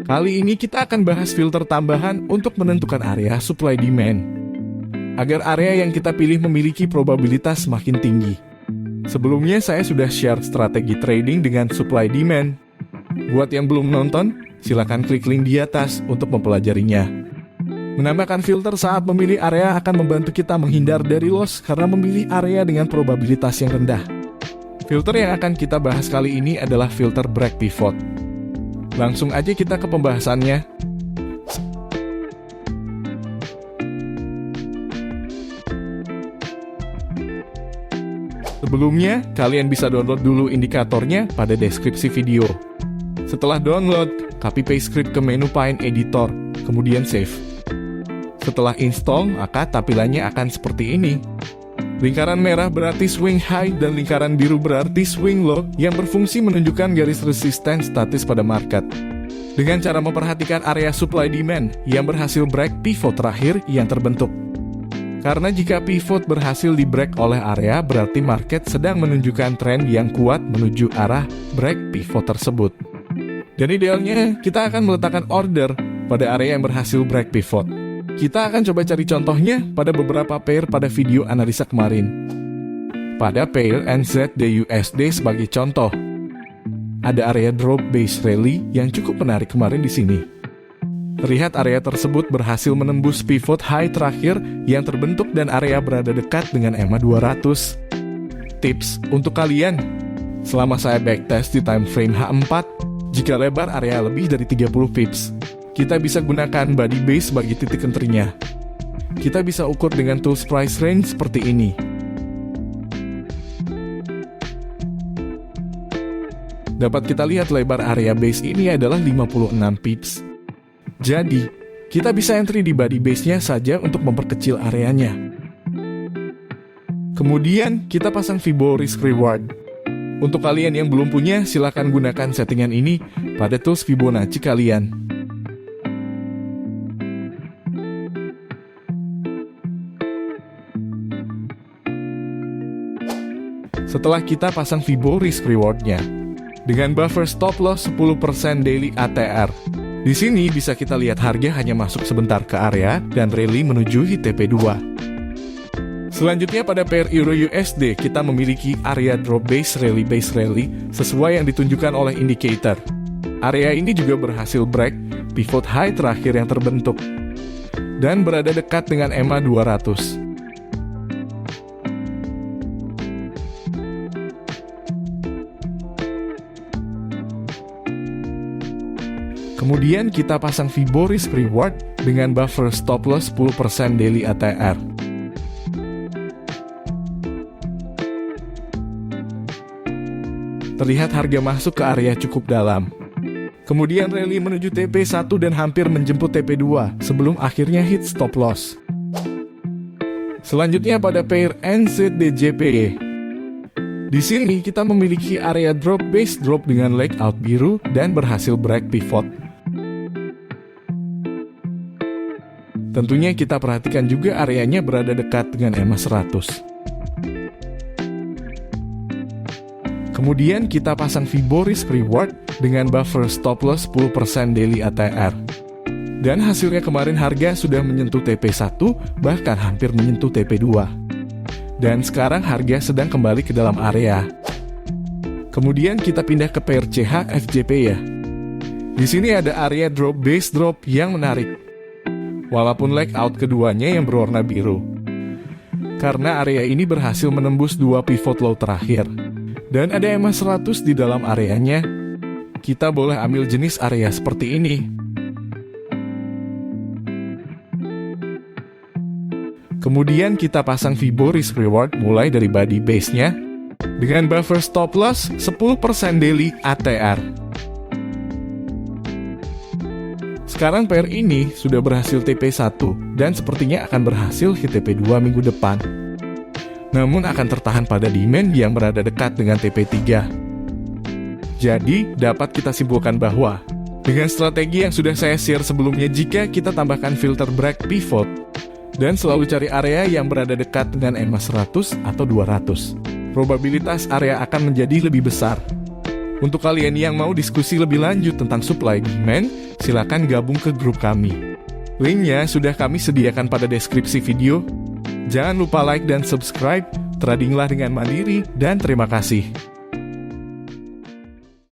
Kali ini kita akan bahas filter tambahan untuk menentukan area supply demand, agar area yang kita pilih memiliki probabilitas semakin tinggi. Sebelumnya saya sudah share strategi trading dengan supply demand. Buat yang belum nonton, silakan klik link di atas untuk mempelajarinya. Menambahkan filter saat memilih area akan membantu kita menghindar dari loss karena memilih area dengan probabilitas yang rendah. Filter yang akan kita bahas kali ini adalah filter break pivot. Langsung aja kita ke pembahasannya. Sebelumnya, kalian bisa download dulu indikatornya pada deskripsi video. Setelah download, copy paste script ke menu Paint Editor, kemudian save. Setelah install, maka tampilannya akan seperti ini. Lingkaran merah berarti swing high dan lingkaran biru berarti swing low yang berfungsi menunjukkan garis resistance statis pada market. Dengan cara memperhatikan area supply demand yang berhasil break pivot terakhir yang terbentuk. Karena jika pivot berhasil di break oleh area, berarti market sedang menunjukkan tren yang kuat menuju arah break pivot tersebut. Dan idealnya, kita akan meletakkan order pada area yang berhasil break pivot. Kita akan coba cari contohnya pada beberapa pair pada video analisa kemarin. Pada pair NZD-USD sebagai contoh, ada area drop base rally yang cukup menarik kemarin di sini. Terlihat area tersebut berhasil menembus pivot high terakhir yang terbentuk dan area berada dekat dengan EMA 200. Tips untuk kalian, selama saya backtest di time frame H4, jika lebar area lebih dari 30 pips, kita bisa gunakan body base sebagai titik entry-nya. Kita bisa ukur dengan tools price range seperti ini. Dapat kita lihat lebar area base ini adalah 56 pips. Jadi, kita bisa entry di body base-nya saja untuk memperkecil areanya. Kemudian, kita pasang Fibo Risk Reward. Untuk kalian yang belum punya, silakan gunakan settingan ini pada tools Fibonacci kalian. Setelah kita pasang Fibo Risk Reward-nya, dengan buffer stop loss 10% daily ATR, di sini bisa kita lihat harga hanya masuk sebentar ke area dan rally menuju HTP2. Selanjutnya pada pair Euro USD, kita memiliki area drop base rally sesuai yang ditunjukkan oleh indicator. Area ini juga berhasil break pivot high terakhir yang terbentuk dan berada dekat dengan EMA 200. Kemudian kita pasang Fibo Risk Reward dengan buffer stop loss 10% daily ATR. Terlihat harga masuk ke area cukup dalam. Kemudian rally menuju TP1 dan hampir menjemput TP2 sebelum akhirnya hit stop loss. Selanjutnya pada pair NZD-JPY. Di sini kita memiliki area drop base drop dengan leg out biru dan berhasil break pivot. Tentunya kita perhatikan juga areanya berada dekat dengan EMA 100. Kemudian kita pasang Fibo Risk Reward dengan buffer stop loss 10% daily ATR. Dan hasilnya kemarin harga sudah menyentuh TP1, bahkan hampir menyentuh TP2. Dan sekarang harga sedang kembali ke dalam area. Kemudian kita pindah ke pair CHF-JP ya. Di sini ada area drop base drop yang menarik. Walaupun leg out keduanya yang berwarna biru. Karena area ini berhasil menembus dua pivot low terakhir. Dan ada EMA 100 di dalam areanya. Kita boleh ambil jenis area seperti ini. Kemudian kita pasang Fibo Risk Reward mulai dari body base-nya dengan buffer stop loss 10% daily ATR. Sekarang pair ini sudah berhasil TP1 dan sepertinya akan berhasil hit TP2 minggu depan. Namun akan tertahan pada demand yang berada dekat dengan TP3. Jadi, dapat kita simpulkan bahwa dengan strategi yang sudah saya share sebelumnya, jika kita tambahkan filter break pivot dan selalu cari area yang berada dekat dengan EMA 100 atau 200, probabilitas area akan menjadi lebih besar. Untuk kalian yang mau diskusi lebih lanjut tentang supply demand, silakan gabung ke grup kami. Linknya sudah kami sediakan pada deskripsi video. Jangan lupa like dan subscribe. Tradinglah dengan mandiri, dan terima kasih.